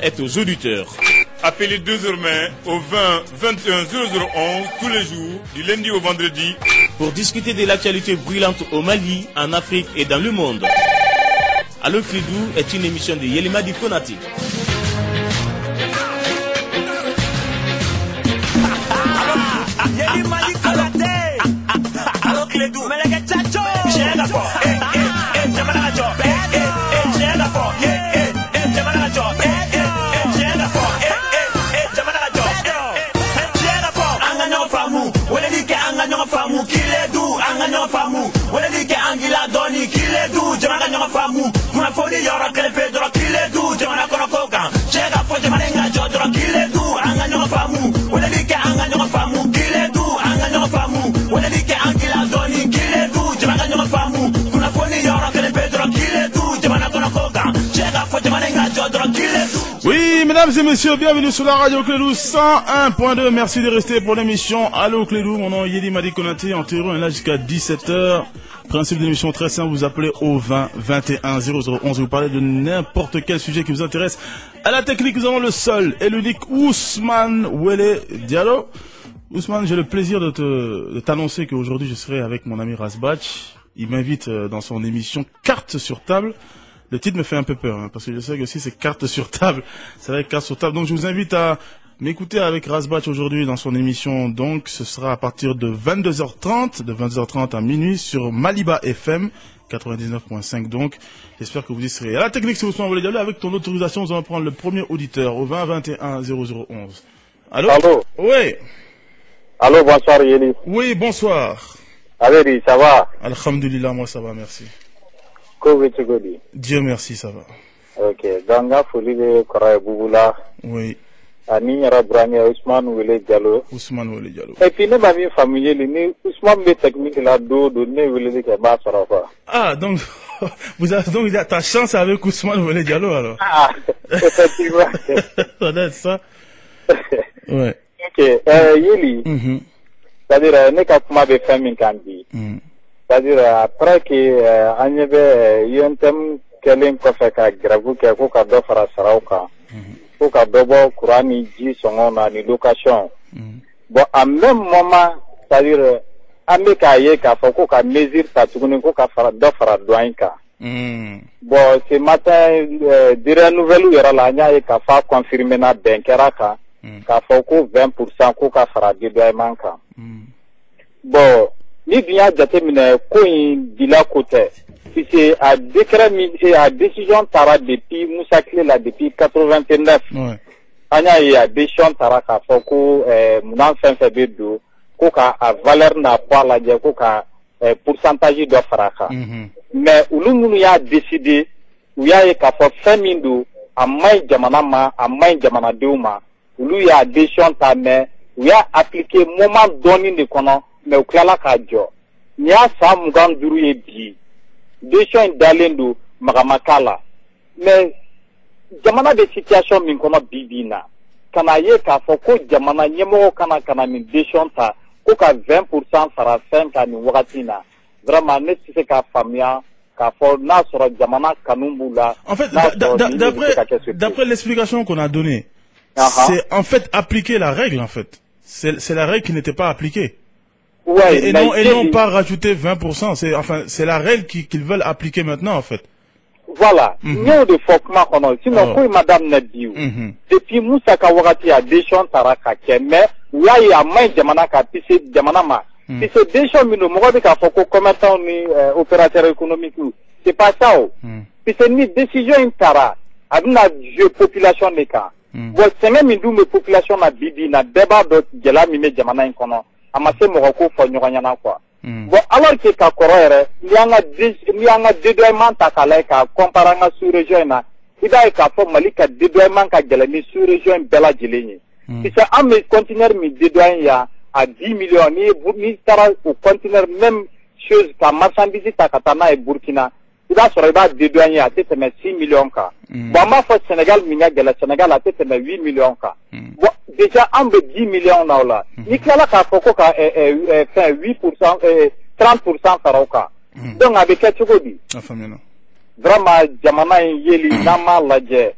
est aux auditeurs. Appelez désormais au 20 21 0011 tous les jours, du lundi au vendredi, pour discuter de l'actualité brûlante au Mali, en Afrique et dans le monde. Allo Clédou est une émission de Yelimadi Konati. Allo Clédou, famu kile du anga famu wala dike angila doni kile du jamana nyama famu kuna fodi yora kele pedro kile du jamana kono koka chega fo jamana nga jodro kile du anga nyama famu wala dike anga nyama famu kile du anga nyama famu wala dike angila doni kile du jamana nyama famu kuna fodi yora kele pedro kile du jamana kono koka chega fo jamana nga jodro kile du. Oui, mesdames et messieurs, bienvenue sur la radio Clédou 101.2. Merci de rester pour l'émission Allo Clédou. Mon nom est Yelimadi Konati. En théorie, on est là jusqu'à 17h. Principe de l'émission très simple, vous appelez au 20 21 0011 et vous parlez de n'importe quel sujet qui vous intéresse. À la technique, nous avons le seul et l'unique Ousmane Wele Diallo. Ousmane, j'ai le plaisir de t'annoncer qu'aujourd'hui je serai avec mon ami Razbach. Il m'invite dans son émission Carte sur table. Le titre me fait un peu peur, hein, parce que je sais que si c'est carte sur table, c'est vrai carte sur table. Donc je vous invite à m'écouter avec Razbach aujourd'hui dans son émission. Donc ce sera à partir de 22h30, de 22h30 à minuit sur Maliba FM 99.5. Donc j'espère que vous y serez. À la technique, si vous voulez aller avec ton autorisation, nous allons prendre le premier auditeur au 20 21 0011. Allô? Allô? Oui. Allô, bonsoir Yeli. Oui, bonsoir. Avéri, ça va? Alhamdulillah, moi ça va, merci. Dieu merci, ça va. Ok, Ganga Fouli Koraï Bouboula. Oui. Ani Rabrani Ousmane Wele Diallo. Ousmane Wele Diallo. Et puis, nous avons une famille, nous, Ousmane Wele technique là, nous Wele Keba Sarafa. Ah, donc, donc, ta chance avec Ousmane Wele Diallo alors. Ah, effectivement. Ça doit être ça. Ouais. Ok, Yeli. C'est-à-dire, nous avons des familles kandi. C'est-à-dire, après que, on y avait, il y a un thème qu'elle fait qu'à Gravou, qu'à Koukado Farasarauka, Koukado Kourani, Ji, son ni location. Bon, en même moment, c'est-à-dire, Ameka Yeka, Koka mesure, Tatouni, Koka Faradofara Douanka. Bon, ce matin, dire nouvelle, il y aura l'année, Yeka, fa confirmer na Benkeraka, Ka Foko 20%, Koka Faradouanka. Bon, ni bien déterminé coin bila côté si c'est à décret à décision tara depuis Moussa Clé là depuis 89 anya ya décision tara ka foko munan fait bedo ko ka a valeur na pas la je ko ka pourcentage de faraka mais ulumunu ya décidé ou ya ka fo famindo amay jamana ma amay jamana deuma ulu ya décision ta mais ou ya appliquer moment donné de kono mais au clala ka jo nya sa mugan duru ye bi décision dalendo magamakala mais jamana de situation min kono bibina kana ye ka fo ko jamana nyemo kana min décision ta ko ka 20% fara 5 ani wakatina vraiment ne c'est ka famia ka fo na soro jamana kanumbula. En fait, d'après l'explication qu'on a donnée, c'est en fait appliquer la règle en fait. C'est la règle qui n'était pas appliquée. Ouais, et non pas rajouter 20%, c'est la règle qu'ils veulent appliquer maintenant en fait. Voilà. Nous de Fokma kono sinon ko madame Nadiou. Depuis Moussa Kawati a décision taraka keme ya ya mai jamana ka pisi jamana ma. Pisi décision mino mo ka foko commerçant ni opérateur économique. C'est pas ça. Pisi ni décision tara aduna je population ne ka. Bo seme mindu me population na bibi na débat de gela mi me jamana kono. Amase moroko fo nyoganya quoi. Bon alors que ka korere lianga dédoiement ta kala ka comparanga sous région na ida ka fo malika dédoiement ka gela mi sous région bela jileni. Si ça am conteneur mi dédoiement ya à 10 millions ni tara au conteneur même chose ka marchandise ta katana et Burkina ida soro ba dédoiement à tete 6 millions ka. Bon ma fo Sénégal mi nga gela Sénégal à tete 8 millions ka. Bon déjà en 10 millions na là ni kala ka foko ka fait 8% 30% faroka donc avec quelque chose dit vraiment jamana yeli nama laje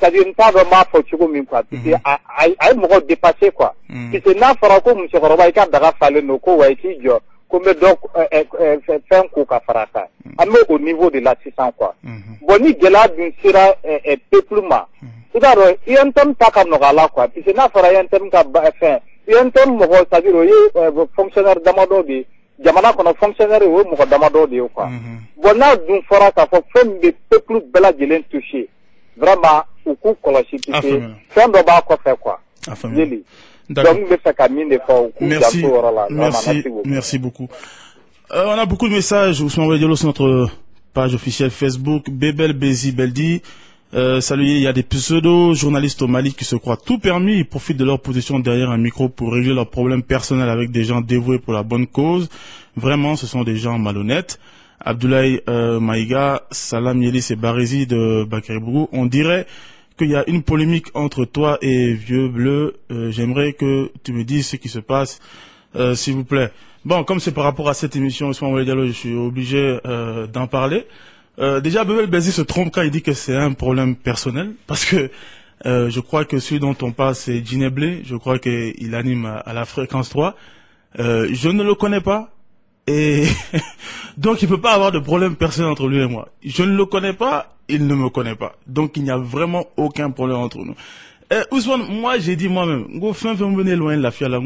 c'est-à-dire n t'a dɔn m'a fɔ cogo min quoi parce que a ye mɔgɔ dépasser quoi parce que n'a fɔra ko musokɔrɔba i ka daga falen don ko wa i k'i jɔ ko n bɛ dɔ fɛn ko ka fara kan an bɛ au niveau de la sisan quoi bon ni gɛlɛya dun sera peuple ma i b'a dɔn INTM ta ka nɔgɔ a la quoi parce que n'a fɔra INTM ka fɛn INTM mɔgɔ c'est-à-dire o ye fonctionnaire damadɔ de ye jamana kɔnɔ fonctionnaire o ye mɔgɔ damadɔ de ye quoi bon n'a dun fɔra k'a fɔ fɛn min bɛ peuple bɛɛ lajɛlen touché vraiment u k'u kɔlɔsi parce que fɛn dɔ b'a kɔfɛ quoi yeli donc n bɛ fɛ ka min de fɔ u k'u janto o yɔrɔ la merci beaucoup on a beaucoup de messages Ousmane Ouedialo sur notre page officielle Facebook. Bebel Bezi Beldi salut, il y a des pseudo-journalistes au Mali qui se croient tout permis, ils profitent de leur position derrière un micro pour régler leurs problèmes personnels avec des gens dévoués pour la bonne cause. Vraiment, ce sont des gens malhonnêtes. Abdoulaye Maïga, Salam Yelis et Barézi de Bakary-Bougou, on dirait qu'il y a une polémique entre toi et Vieux Bleu. J'aimerais que tu me dises ce qui se passe, s'il vous plaît. Bon, comme c'est par rapport à cette émission, Ousmane Ouedialo, je suis obligé d'en parler. Déjà, Bebel Bezi se trompe quand il dit que c'est un problème personnel, parce que je crois que celui dont on parle, c'est Djineblé. Je crois qu'il anime à la fréquence 3. Je ne le connais pas. Et donc, il peut pas avoir de problème personnel entre lui et moi. Je ne le connais pas, il ne me connaît pas. Donc, il n'y a vraiment aucun problème entre nous. Ousmane, moi, j'ai dit moi-même, venez loin de la fiala,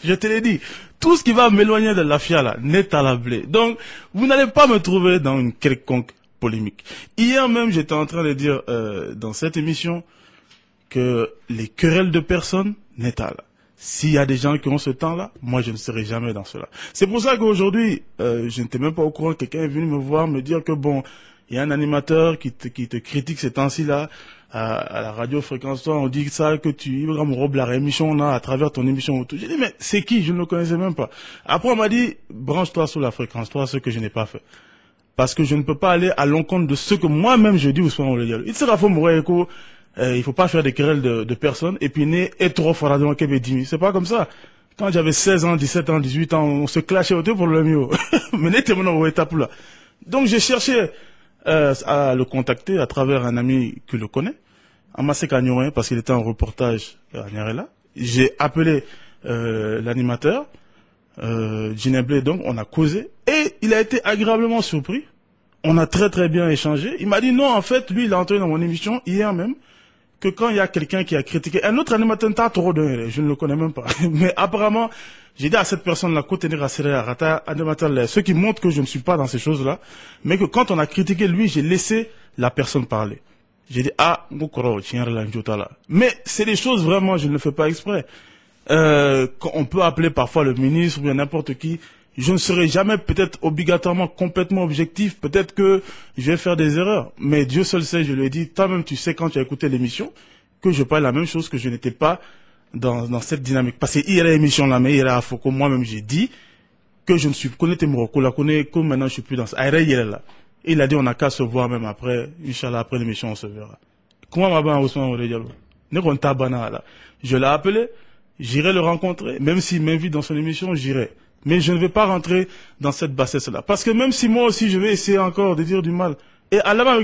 je te l'ai dit. Tout ce qui va m'éloigner de la fiala n'est à la blé. Donc, vous n'allez pas me trouver dans une quelconque polémique. Hier même, j'étais en train de dire dans cette émission que les querelles de personnes n'est à là. S'il y a des gens qui ont ce temps-là, moi je ne serai jamais dans cela. C'est pour ça qu'aujourd'hui, je n'étais même pas au courant, quelqu'un est venu me voir, me dire que bon, il y a un animateur qui te critique ces temps-ci là, à la radio Fréquence 3, on dit ça, que tu me robes la réémission là, à travers ton émission ou tout. J'ai dit, mais c'est qui? Je ne le connaissais même pas. Après on m'a dit, branche-toi sur la Fréquence 3, ce que je n'ai pas fait. Parce que je ne peux pas aller à l'encontre de ce que moi-même je dis ou soit on le dit. Il sera faux mourir écho. Il faut pas faire des querelles de personnes et puis né et trop fort dans le dimi. C'est pas comme ça. Quand j'avais 16 ans, 17 ans, 18 ans, on se clashait autour pour le mieux. Mais n'était pas au étape là. Donc j'ai cherché à le contacter à travers un ami qui le connaît, Amassé Kagnorin, parce qu'il était en reportage à Nyarela. J'ai appelé l'animateur Djineblé, donc on a causé et il a été agréablement surpris. On a très bien échangé. Il m'a dit non, en fait, lui il est entré dans mon émission hier même. Que quand il y a quelqu'un qui a critiqué un autre animateur, je ne le connais même pas. Mais apparemment, j'ai dit à cette personne-là, ce qui montre que je ne suis pas dans ces choses-là, mais que quand on a critiqué lui, j'ai laissé la personne parler. J'ai dit, mais c'est des choses vraiment, je ne le fais pas exprès. On peut appeler parfois le ministre ou bien n'importe qui. Je ne serai jamais peut-être obligatoirement complètement objectif. Peut-être que je vais faire des erreurs. Mais Dieu seul sait, je lui ai dit, toi-même tu sais quand tu as écouté l'émission, que je parle la même chose, que je n'étais pas dans cette dynamique. Parce qu'il y a l'émission là, mais il y a Foko, moi-même j'ai dit que je ne suis pas comme maintenant je suis plus dans ça. Il a dit on n'a qu'à se voir même après, Inch'Allah, après l'émission on se verra. Comment m'a bien Ousmane Ouedialo? Je l'ai appelé, j'irai le rencontrer, même s'il m'invite dans son émission, j'irai. Mais je ne vais pas rentrer dans cette bassesse-là. Parce que même si moi aussi, je vais essayer encore de dire du mal. Et à la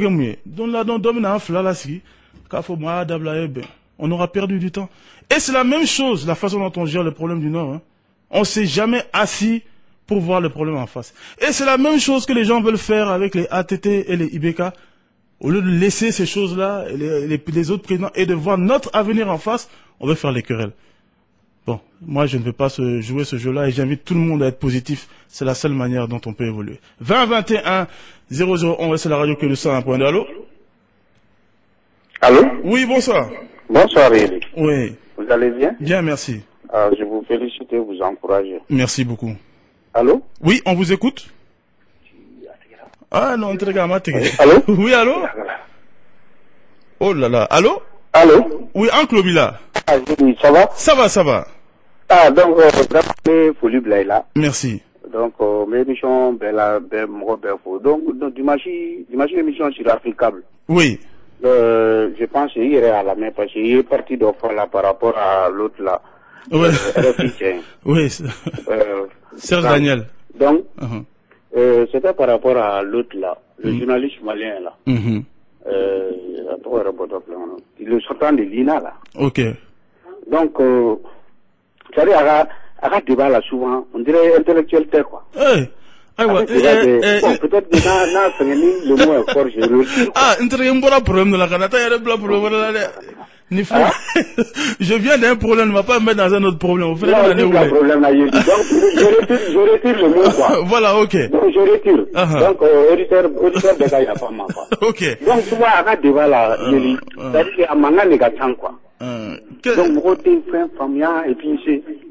on aura perdu du temps. Et c'est la même chose, la façon dont on gère le problème du Nord. Hein. On s'est jamais assis pour voir le problème en face. Et c'est la même chose que les gens veulent faire avec les ATT et les IBK. Au lieu de laisser ces choses-là, les autres présidents, et de voir notre avenir en face, on veut faire les querelles. Bon, moi je ne veux pas jouer ce jeu-là et j'invite tout le monde à être positif. C'est la seule manière dont on peut évoluer. 2021 0011, c'est la radio que le 101.2. Allô? Allô? Oui, bonsoir. Bonsoir, Eric. Oui. Vous allez bien? Bien, merci. Je vous félicite et vous encourage. Merci beaucoup. Allô? Oui, on vous écoute? Ah non, allô? Oui, allô? Oh là là, allô? Allô? Oui, Uncle Obila. Ah, oui, ça va? Ça va. Ah, donc, Folie Blaila. Merci. Donc, mes émissions, donc, dimanche, l'émission sur Africable. Oui. Je pense qu'il irait à la main parce qu'il est parti de fois là par rapport à l'autre là. Oui. Oui. Serge Daniel. Donc, c'était par rapport à l'autre là, le journaliste malien là. le sortant de l'INA là. Ok. Donc, c'est-à-dire, à débat là souvent, on dirait intellectuel quoi. Bon, peut-être que le mot est fort, je le dis. Ah, problème de la Canada, il y a un problème je viens d'un problème, ne va pas me mettre dans un autre problème. Donc, je retire le mot, quoi. Voilà, ok. Donc, je retire. Donc, auditeur de gars, il n'y a pas mal, quoi. Ok. Donc, tu vois, à débat là, c'est-à-dire qu'il y a un manga négatif, quoi. Donc, mon côté, famille, et puis,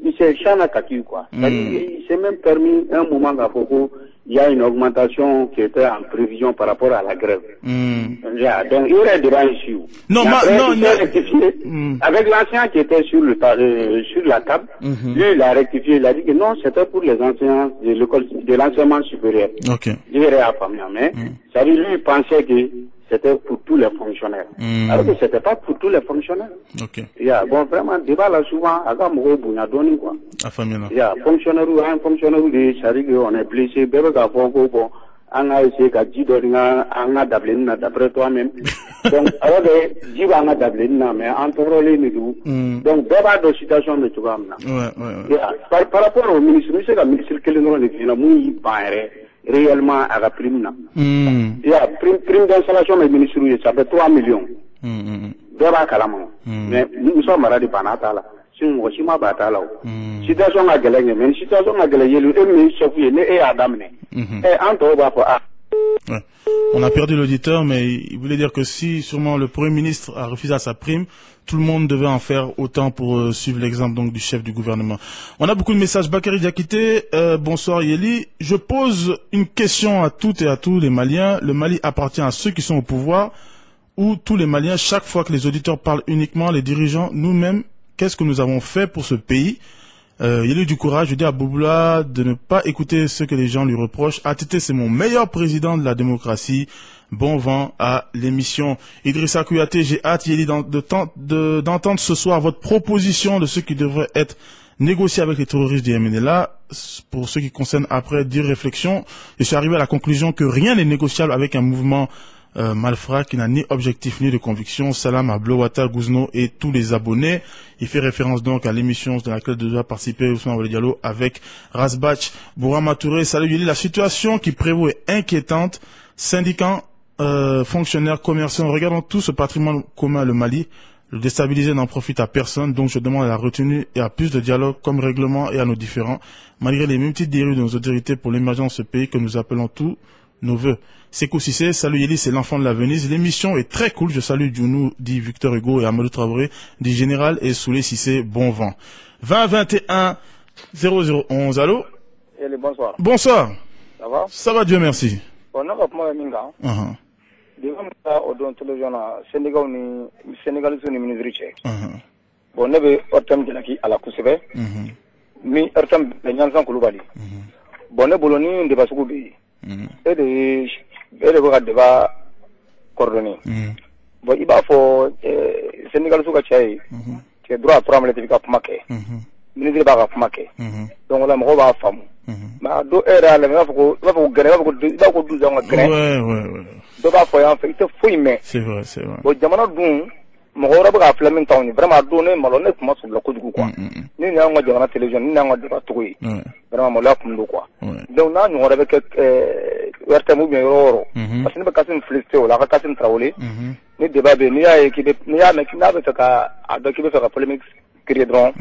il s'est chana kaki, quoi. Il s'est même permis un moment à Foko, il y a une augmentation qui était en prévision par rapport à la grève. Donc, il y aurait des ici. Non, avec l'ancien qui était sur la table, lui, il a rectifié, il a dit que non, c'était pour les enseignants de l'école, de l'enseignement supérieur. Ok. Il irait à famille, mais, ça lui, il pensait que c'était pour tous les fonctionnaires. Alors que c'était pas pour tous les fonctionnaires. Ok. Bon, vraiment, débat là, souvent, à Gamoro, Bounadoni, quoi. À famille, là. Fonctionnaire ou un fonctionnaire de Charik, on est blessé, bébé, bon, on a essayé qu'à Didorina, on a Dablina, d'après toi-même. Donc, alors que Diva, on a Dablina, mais entre les nous. Donc, débat de situation de tout comme par rapport au ministre, c'est la ministre qui est le mouille, réellement à la prime. Il y a prime d'installation des ministres, ça fait 3 millions. Débat Kalama. Mais nous sommes à la Banata là. Si on voit si ma batala. Situation à Galène, mais situation à Galène, le ministre et Adam. Et entre on a perdu l'auditeur, mais il voulait dire que si sûrement le Premier ministre a refusé à sa prime, tout le monde devait en faire autant pour suivre l'exemple donc du chef du gouvernement. On a beaucoup de messages. Bakary Diakité, bonsoir Yeli. Je pose une question à toutes et à tous les Maliens. Le Mali appartient à ceux qui sont au pouvoir ou tous les Maliens. Chaque fois que les auditeurs parlent uniquement, les dirigeants, nous-mêmes, qu'est-ce que nous avons fait pour ce pays? Il a eu du courage, je dis à Bouboula de ne pas écouter ce que les gens lui reprochent. ATT, c'est mon meilleur président de la démocratie. Bon vent à l'émission. Idrissa Kouyaté, j'ai hâte, Yeli, d'entendre ce soir votre proposition de ce qui devrait être négocié avec les terroristes du MNLA. Pour ce qui concerne après 10 réflexions, je suis arrivé à la conclusion que rien n'est négociable avec un mouvement malfrat qui n'a ni objectif ni de conviction. Salam à Blowata, Gouzno et tous les abonnés. Il fait référence donc à l'émission dans laquelle doit participer Ousmane Wale Diallo avec Razbach, Bourama Touré. Salut Yeli, la situation qui prévaut est inquiétante. Syndicats, fonctionnaires, commerçants, regardons tout ce patrimoine commun le Mali. Le déstabiliser n'en profite à personne, donc je demande à la retenue et à plus de dialogue comme règlement et à nos différends, malgré les mêmes petites dérives de nos autorités pour l'émergence de ce pays que nous appelons tous nos vœux. Sekou Sissé, salut Yeli, c'est l'enfant de la Venise. L'émission est très cool. Je salue Djounou, dit Victor Hugo et Amadou Traoré, dit Général et Soulé Sissé, bon vent. 2021 0011, allô? Yeli, bonsoir. Bonsoir. Ça va? Ça va, Dieu merci. Bon, non, pas minga. Sénégal ni ministre. Bon, ne be ortam de laki ala kusebe. Mi ortam de nyansan kulubali. Bon, ne boloni de basuku bi. Et de ko deba coordonné. Bon, il va faut Sénégal suka chai. Que droit pour améliorer ka pamake. Ministre ba ka pamake. Donc la mo ba famu. Ma do era la va ko gare va ko 12 ans gare. Ouais. Do ba fo yan fait fo mais c'est vrai. Bon jamana dun mo hora ba flamin taw vraiment do ne malo ne kuma sur la ko du quoi. Ni na ngo jamana télévision ni na ngo ba to yi. Vraiment mo la kum do quoi. Donc na ñu hora ba ke werte mu bien roro. Parce que ne ba kasim flisté wala ka kasim trawlé. Ni débat be ni ya équipe ni ya mais na ba ka ado ki be fa polémique créer drone.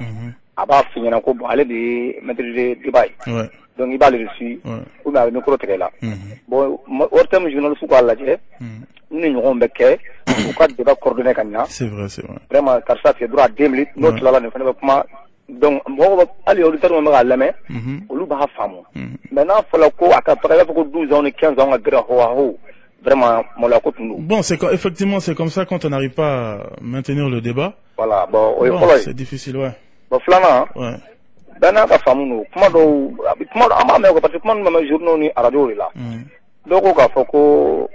Aba finyana ko bon aller de mettre de débat. Donc il va le dessus ou bien micro télé là. Bon werte mu journal su ko la je. Ni ñu ngombe ke ou ka débat coordonné kanya. C'est vrai. Vraiment car ça c'est droit à 2 minutes notre là ne fait pas donc bon aller auditeur mo ma lamé olu ba famu. Maintenant faut la ko aka par exemple 12 ans 15 ans à gra ho vraiment mo la ko tunu. Bon, effectivement c'est comme ça quand on n'arrive pas à maintenir le débat. Voilà, bon c'est difficile, ouais. Bon flana. Ouais. Bana ka famu no kuma ama me ko parce que kuma ma journaux ni radio là. Donc ko fa ko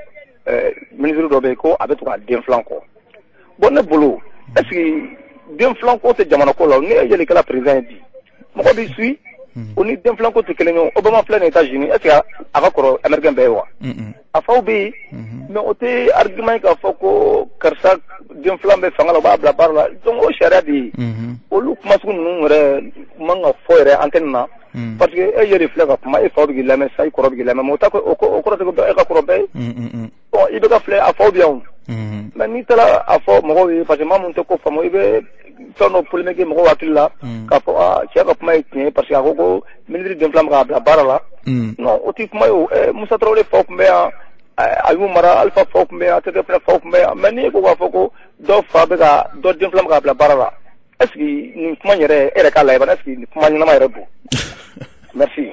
ministre do be ko abetu ka den flanco. Bon ne bolo. Est-ce que den flanco c'est jamana ko la ni ele kala président dit. Mo ko bi suis on est d'un flanc côté que Obama plein aux États-Unis, est-ce qu'il y a un américain béoua? À Faoubi, mais on était argument qu'à Foko, Karsak, d'un flanc de Fangala, blablabla, donc au Charadi, au look masculin, manga foire, antenne, parce que il y a des flags à Pama, et Faoubi, la messa, il croit que la même attaque, au cours de Ekakorobé, bon, il doit faire à Faubion. Mais ni tala à Faux, moi, parce que maman te coffre, moi, il veut faire nos polémiques, moi, à là, qu'à Faux, tiens, à Pama, parce qu'à Rogo, militaire d'un flamme à la barra, non, au type, moi, Moussa Traoré, Faux, mais Ayou Mara, Alpha Faux, mais à Tete Faux, mais ni Boga Fogo, d'autres Fabrica, d'autres d'un flamme à la barra. Est-ce qu'il manière est à la est-ce qu'il manière Merci.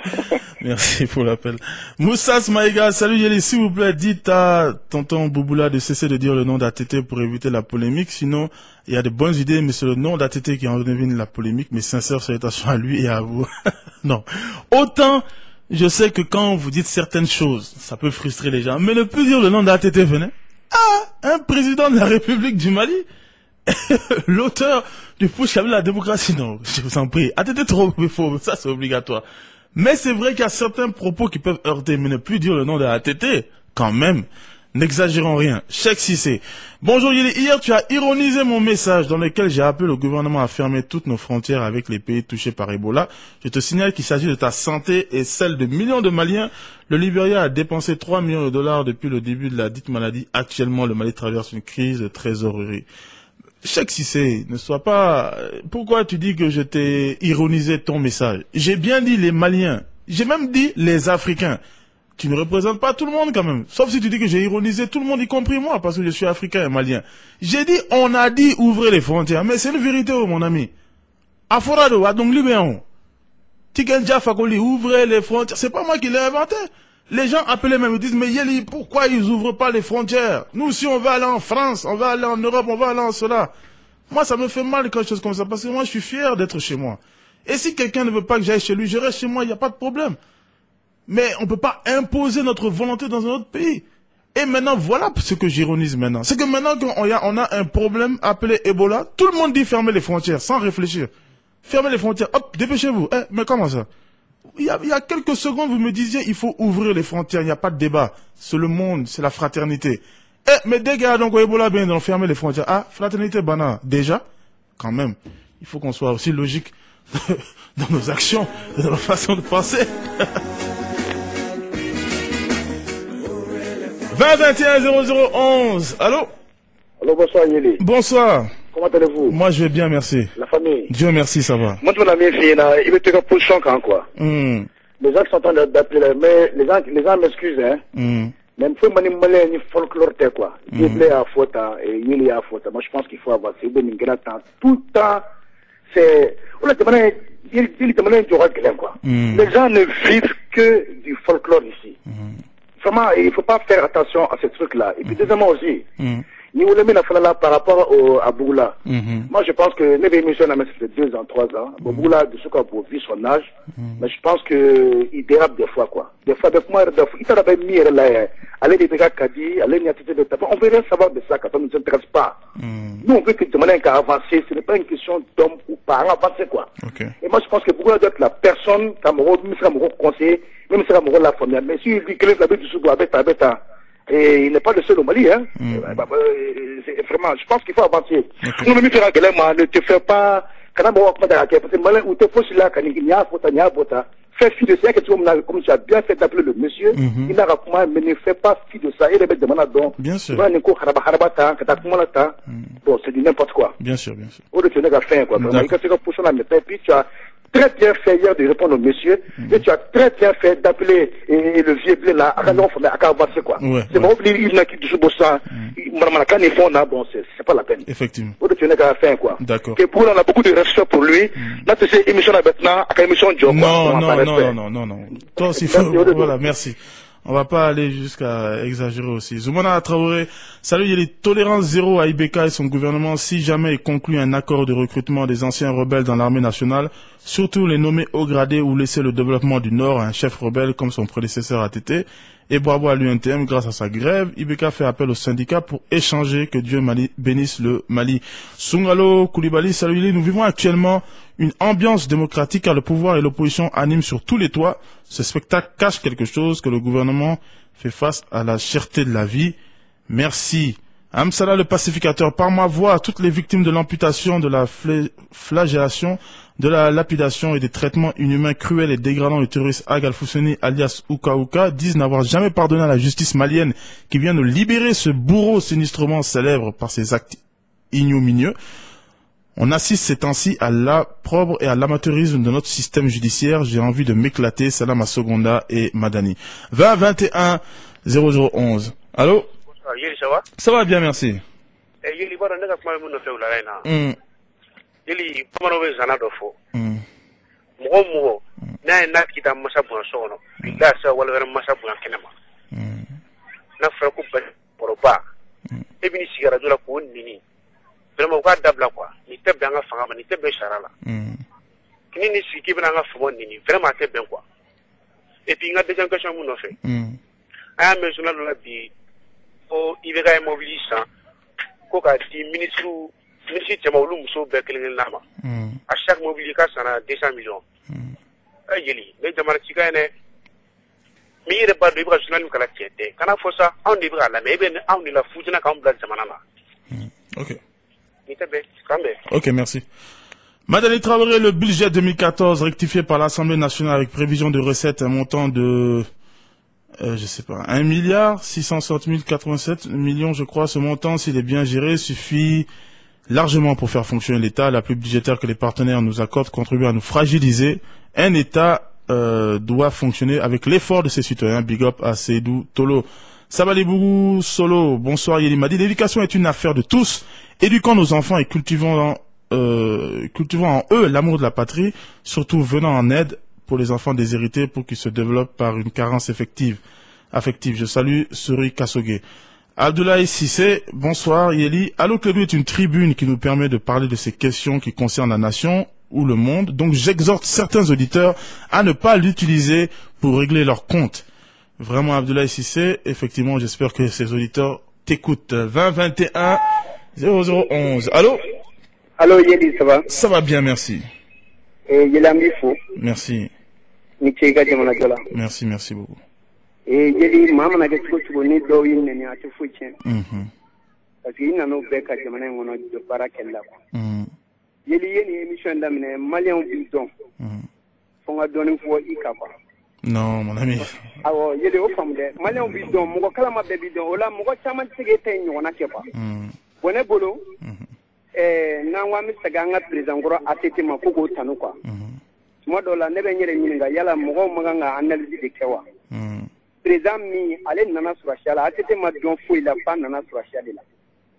Merci pour l'appel. Moussa Smaïga, salut Yeli, s'il vous plaît, dites à tonton Bouboula de cesser de dire le nom d'ATT pour éviter la polémique. Sinon, il y a de bonnes idées, mais c'est le nom d'ATT qui en devine la polémique. Mais sincère salutations à lui et à vous. Non. Autant, je sais que quand vous dites certaines choses, ça peut frustrer les gens. Mais ne plus dire le nom d'ATT, venez. Ah, un président de la République du Mali, l'auteur du push avec la démocratie, non, je vous en prie. ATT trop faux, ça c'est obligatoire. Mais c'est vrai qu'il y a certains propos qui peuvent heurter, mais ne plus dire le nom de ATT, quand même. N'exagérons rien. Cheikh Cissé. Bonjour Yeli, hier tu as ironisé mon message dans lequel j'ai appelé le gouvernement à fermer toutes nos frontières avec les pays touchés par Ebola. Je te signale qu'il s'agit de ta santé et celle de millions de Maliens. Le Libéria a dépensé 3 millions de dollars depuis le début de la dite maladie. Actuellement, le Mali traverse une crise de trésorerie. Cheikh Cissé, ne sois pas... Pourquoi tu dis que je t'ai ironisé ton message? J'ai bien dit les Maliens. J'ai même dit les Africains. Tu ne représentes pas tout le monde quand même. Sauf si tu dis que j'ai ironisé tout le monde, y compris moi, parce que je suis Africain et Malien. J'ai dit, on a dit ouvrez les frontières. Mais c'est une vérité, oh, mon ami. Aforado, Adong Libéon. Tikenja Fakoli, ouvrez les frontières. C'est pas moi qui l'ai inventé. Les gens appelaient même, ils disent, mais Yeli, pourquoi ils ouvrent pas les frontières? Nous, si on va aller en France, on va aller en Europe, on va aller en cela. Moi, ça me fait mal quelque chose comme ça, parce que moi, je suis fier d'être chez moi. Et si quelqu'un ne veut pas que j'aille chez lui, je reste chez moi, il n'y a pas de problème. Mais on peut pas imposer notre volonté dans un autre pays. Et maintenant, voilà ce que j'ironise maintenant. C'est que maintenant qu'on a un problème appelé Ebola, tout le monde dit fermer les frontières, sans réfléchir. Fermez les frontières, hop, dépêchez-vous. Mais comment ça? Il y a quelques secondes, vous me disiez, il faut ouvrir les frontières, il n'y a pas de débat. C'est le monde, c'est la fraternité. Mais dès qu'il y a donc Ebola, bien, donc fermer les frontières. Ah, fraternité, bana, déjà, quand même, il faut qu'on soit aussi logique dans nos actions, dans nos façons de penser. 2021-0011, allô? Allô, bonsoir Yeli. Bonsoir. Comment allez-vous? Moi je vais bien, merci. La famille? Dieu merci, ça va. Moi, tu m'as mis il veut te faire position quand quoi. Les gens qui sont en train d'appeler, mais les gens m'excusent, hein. Mais il faut manipuler ni folklore, quoi. Il est à faute, et il est à faute. Moi, je pense qu'il faut avancer. Tout le temps, c'est, on a demandé, il demandé du roi quoi. Les gens ne vivent que du folklore ici. Vraiment, il ne faut pas faire attention à ce truc-là. Et puis, deuxièmement aussi, ni vous l'aimez la falala par rapport à Boula. Moi, je pense que les émissions, c'est 2 ans, 3 ans. Bon, Boula, de ce qu'on peut vivre son âge. Mais je pense qu'il dérape des fois, quoi. Des fois, il t'en avait mis là, aller des dégâts Kadi, aller une attitude de tabac. On veut rien savoir de ça, quand on ne nous intéresse pas. Nous, on veut que demander qu'à avancer. Ce n'est pas une question d'homme ou parent, avancer, quoi. Et moi, je pense que Boula doit être la personne, Camaro, même si Camaro conseiller, même si Camaro la famille. Mais si il dit que la bête du sous-bois, et il n'est pas le seul au Mali, hein. Vraiment, je pense qu'il faut avancer. Nous, même faire un galère, ne te fais pas, parce que malin, ou te faut là, quand il y a un fais fi de ça, comme tu as bien fait d'appeler le monsieur, il n'a pas, mais ne fais pas fi de ça, et les bêtes de manadon. Bien sûr. Bon, c'est du n'importe quoi. Bien sûr, bien sûr. Ou de tenir à faire, quoi. Vraiment, il y a pour ça, mais puis tu as très bien fait hier de répondre au monsieur, et tu as très bien fait d'appeler le vieux blé là, à avancer quoi. C'est bon, il n'a quitté ce beau sang, bon, c'est pas la peine. Effectivement. Ou de tenir à faire, quoi. D'accord. Et pour on a beaucoup de respect pour lui, là, c'est cette émission là maintenant, à émission Joe. Non. Toi aussi, voilà, merci. On va pas aller jusqu'à exagérer aussi. Zoumana Traoré, salut, il y a les tolérances zéro à Ibeka et son gouvernement si jamais il conclut un accord de recrutement des anciens rebelles dans l'armée nationale, surtout les nommer haut gradés ou laisser le développement du Nord à un chef rebelle comme son prédécesseur ATT. Et bravo à l'UNTM, grâce à sa grève, Ibeka fait appel au syndicat pour échanger. Que Dieu bénisse le Mali. Sungalo Koulibaly, salut, nous vivons actuellement une ambiance démocratique car le pouvoir et l'opposition animent sur tous les toits. Ce spectacle cache quelque chose, que le gouvernement fait face à la cherté de la vie. Merci. Amsala le pacificateur, par ma voix, toutes les victimes de l'amputation, de la flagellation, de la lapidation et des traitements inhumains, cruels et dégradants du terroriste Agal Fousseni alias Ouka Ouka disent n'avoir jamais pardonné à la justice malienne qui vient de libérer ce bourreau sinistrement célèbre par ses actes ignominieux. On assiste ces temps-ci à l'opprobre et à l'amateurisme de notre système judiciaire. J'ai envie de m'éclater. Salam à Sogonda et Madani. 20 21 0011. Allô? Yeli, ça va? Ça va bien, merci. Yeli, voilà, n'est-ce pas mon affaire là, Yeli, comment on veut s'en aller? Moi, n'a qui t'a massa pour un son, il a ça, ou alors massa pour un canama. N'a fait couper pour le bas. Et bien, si il y a de la cour, nini. Vraiment, on va d'abord quoi. Ni t'es bien à faire, ni t'es bien charala. Qui n'est si qui vient à faire, nini. Vraiment, t'es bien quoi. Et puis, il y a des gens qui sont mon affaire. Ah, mais je n'ai pas dit. Il va y mobiliser quoi que ministre Tchamaoulou Mousso Bekelin Lama. À chaque mobilisation, ça a 200 millions. Yeli, les Damartika, mais il n'y a pas de journal qui a été. Quand on fait ça, on est à la mais on est la foudre quand on blague Zamanama. Ok. Ok, merci. Madame Traoré, le budget 2014 rectifié par l'Assemblée nationale avec prévision de recettes, un montant de je sais pas, 1 milliard 660 087 millions, je crois. Ce montant, s'il est bien géré, suffit largement pour faire fonctionner l'État. La plus budgétaire que les partenaires nous accordent contribue à nous fragiliser. Un État doit fonctionner avec l'effort de ses citoyens. Big up à Seydou Tolo. Sabalibougou Solo, bonsoir Yeli Madi. L'éducation est une affaire de tous. Éduquons nos enfants et cultivons en eux l'amour de la patrie, surtout venant en aide pour les enfants déshérités pour qu'ils se développent par une carence affective. Je salue Suri Kassoge. Abdoulaye Sissé, bonsoir Yeli. Allo Clédou est une tribune qui nous permet de parler de ces questions qui concernent la nation ou le monde. Donc j'exhorte certains auditeurs à ne pas l'utiliser pour régler leurs comptes. Vraiment Abdoulaye Sissé, effectivement j'espère que ces auditeurs t'écoutent. 20 21 0011. Allô? Allô Yeli, ça va? Ça va bien, merci. Yeli Amifo. Merci. Merci, merci beaucoup. Yeli, maman n'a pas ni d'eau, il n'y a pas de fouille. Parce qu'il n'a pas de cas de Barakella. Yeli, émission d'amener Malien bidon. Faut donner pour Ikaba. Non, mon ami. Ah, Yeli, au fond de Malien bidon, mon calama bidon, ou là, mon chaman segete, on a pas. Bonne boulot. Nawa Mr. Président Goro atete makoko tanu kwa. Tuma dola nebe nyere nyinga yala mogo maganga analyse de kewa. Président mi ale nana surashala atete madon foi la pan nana surashala la.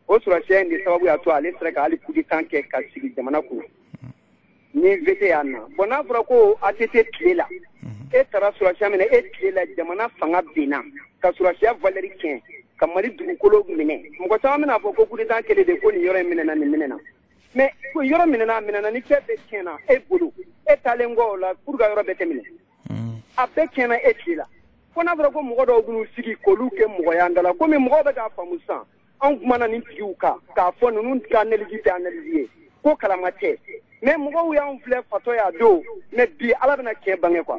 O surashala ndi sababu ya to ale streka ali kudi tanke ka sigi jamana ku. Ni vete ana. Bona frako atete tlela. E tara surashala mene e tlela jamana fanga bina. Ka surashala Valérie Ken. Kamari dugukolo mine mɔgɔ caman bɛna fɔ ko coup d'état kɛlen de ko nin yɔrɔ in minɛna nin minɛna mais yɔrɔ minɛna ni fɛn bɛɛ tiɲɛna e bolo e taalen kɔ o la pour que yɔrɔ bɛɛ tɛ minɛ a bɛɛ tiɲɛna e tile la fo n'a fɔra ko mɔgɔ dɔw b'u sigi k'olu kɛ mɔgɔya da la komi mɔgɔw bɛ k'a faamu sisan anw kumana nin tigiw kan k'a fɔ ninnu ka analyse tɛ analyse ye ko kalama tɛ mais mɔgɔw y'anw filɛ fatɔ y'a don mais bi ala bɛna tiɲɛ bange quoi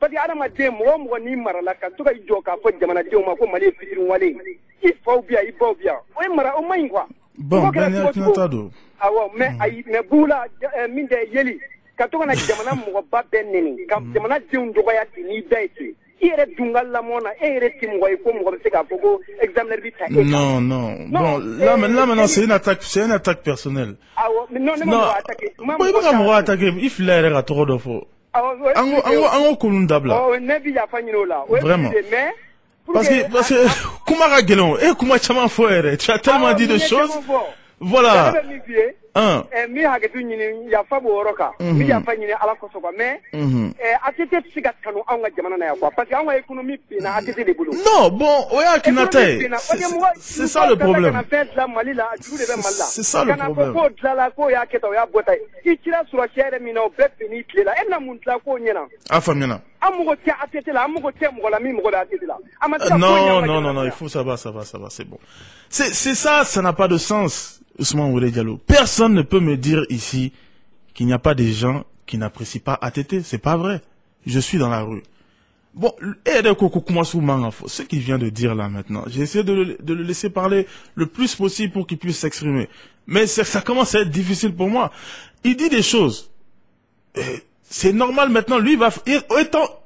parce que adamaden mɔgɔ n'i marala ka to ka i jɔ k'a fɔ jamanadenw ma ko Mali ye fitiri wale i faw bi yan i baw bi yan o ye mara o man ɲi quoi. Bon Daniel Kinata don. Awɔ mais ayi mais bula min tɛ Yeli ka to ka na jamana mɔgɔba bɛɛ nɛni ka jamanadenw dɔgɔya ten n'i da ye ten i yɛrɛ dunga lamɔ na e yɛrɛ ti mɔgɔ ye ko mɔgɔ bɛ se k'a fɔ ko examinaire bi ta e kan. Non. Bon là maintenant c'est une attaque personnelle. Awɔ mais non ne ma mɔgɔ attaquer. Bon i bɛ ka mɔgɔ attaquer i filɛ yɛrɛ ka tɔgɔ dɔ fɔ. An ko kolon dabila. Ne bi yafa ɲini o la. Vraiment. Mais parce que kuma ka gɛlɛn kuma caman fɔ yɛrɛ tu as tellement dit de choses. Voilà. mi hagetu nyini ya fa bo roka mi ya fa nyini ala ko so kwa mais atete siga kanu anga jamana na ya kwa parce que anga économie pina atete de boulot non bon oya kinate c'est ça le problème c'est ça le problème ko dlala ko ya keto ya bota ikira sura chere mina o beppe ni tlela enna muntla ko nyena afamina amugo tia atete la amugo tia mugo la mi mugo da atete la non il faut ça va c'est bon c'est ça n'a pas de sens. Ousmane Oulé Diallo. Personne ne peut me dire ici qu'il n'y a pas des gens qui n'apprécient pas ATT. C'est pas vrai. Je suis dans la rue. Bon, ce qu'il vient de dire là maintenant, j'ai essayé de le laisser parler le plus possible pour qu'il puisse s'exprimer. Mais ça commence à être difficile pour moi. Il dit des choses. C'est normal maintenant. Lui,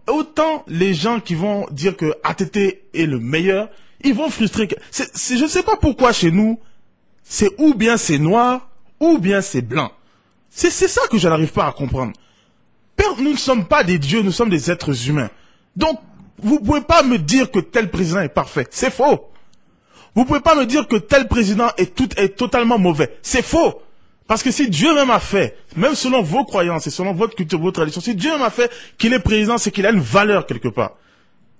autant les gens qui vont dire que ATT est le meilleur, ils vont frustrer. Je ne sais pas pourquoi chez nous, c'est ou bien c'est noir, ou bien c'est blanc. C'est ça que je n'arrive pas à comprendre. Nous ne sommes pas des dieux, nous sommes des êtres humains. Donc, vous pouvez pas me dire que tel président est parfait. C'est faux. Vous pouvez pas me dire que tel président est totalement mauvais. C'est faux. Parce que si Dieu même a fait, même selon vos croyances et selon votre culture, votre tradition, si Dieu même a fait qu'il est président, c'est qu'il a une valeur quelque part.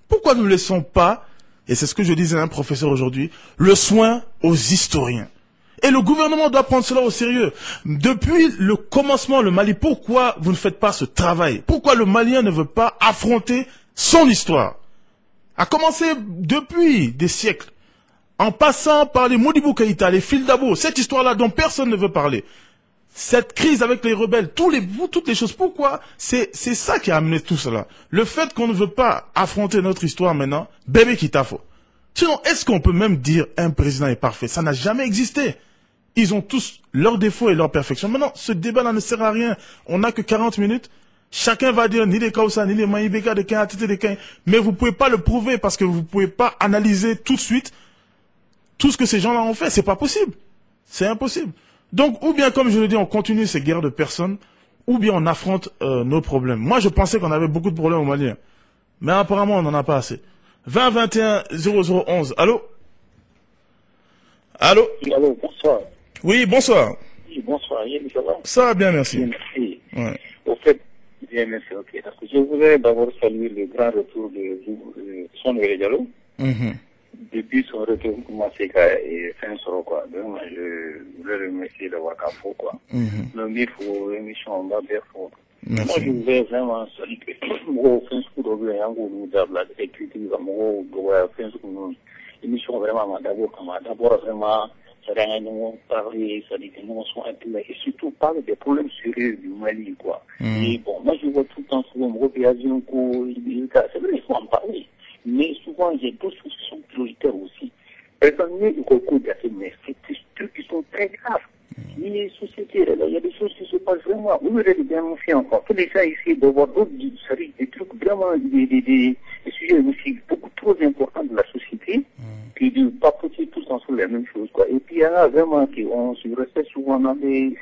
Pourquoi nous ne laissons pas, et c'est ce que je disais à un professeur aujourd'hui, le soin aux historiens? Et le gouvernement doit prendre cela au sérieux. Depuis le commencement, le Mali, pourquoi vous ne faites pas ce travail? Pourquoi le Malien ne veut pas affronter son histoire? A commencé depuis des siècles, en passant par les Modibo Keïta, les Fil d'Abo, cette histoire-là dont personne ne veut parler. Cette crise avec les rebelles, toutes les choses. Pourquoi? C'est ça qui a amené tout cela. Le fait qu'on ne veut pas affronter notre histoire maintenant, bébé Kitafo. Sinon, est-ce qu'on peut même dire un président est parfait? Ça n'a jamais existé. Ils ont tous leurs défauts et leurs perfections. Maintenant, ce débat-là ne sert à rien. On n'a que 40 minutes. Chacun va dire ni les Kausa, ni les Maïbeka, des Kain, des Kain. Mais vous pouvez pas le prouver parce que vous pouvez pas analyser tout de suite tout ce que ces gens-là ont fait. C'est pas possible. C'est impossible. Donc, ou bien, comme je le dis, on continue ces guerres de personnes, ou bien on affronte nos problèmes. Moi, je pensais qu'on avait beaucoup de problèmes au Mali. Mais apparemment, on n'en a pas assez. 20 21 0011. Allô? Allô? Allô, bonsoir. Oui, bonsoir. Oui, bonsoir. Ça va? Ça va bien, merci. Bien, merci. Ouais. Au fait, bien, merci, ok. Parce que je voudrais d'abord saluer le grand retour de Son Diallo. Depuis son retour, commencé à faire un quoi. Donc, je voulais remercier d'avoir qu'à faux, quoi. Donc, il faut émission, on va bien fort. Moi, je voulais vraiment saluer mon Facebook, la sécurité, mon émission vraiment, d'abord vraiment, ça a nous parler, ça dit que nous sommes intéressés, et surtout parler des problèmes sérieux du Mali, quoi. Et bon, moi, je vois tout le temps souvent, c'est vrai, il faut en parler. Mais souvent, j'ai d'autres choses qui sont prioritaires aussi. Personnellement, il faut mais c'est des trucs qui sont très graves. Les sociétés, il y a des choses qui se passent vraiment. Vous avez bien fait encore. Tous les gens ici, de voir d'autres, des trucs vraiment, des sujets aussi beaucoup trop importants de la société, qui ne pas poser tout le temps sur les mêmes choses, quoi. Et puis, il y en a vraiment qui on se respecte souvent dans des,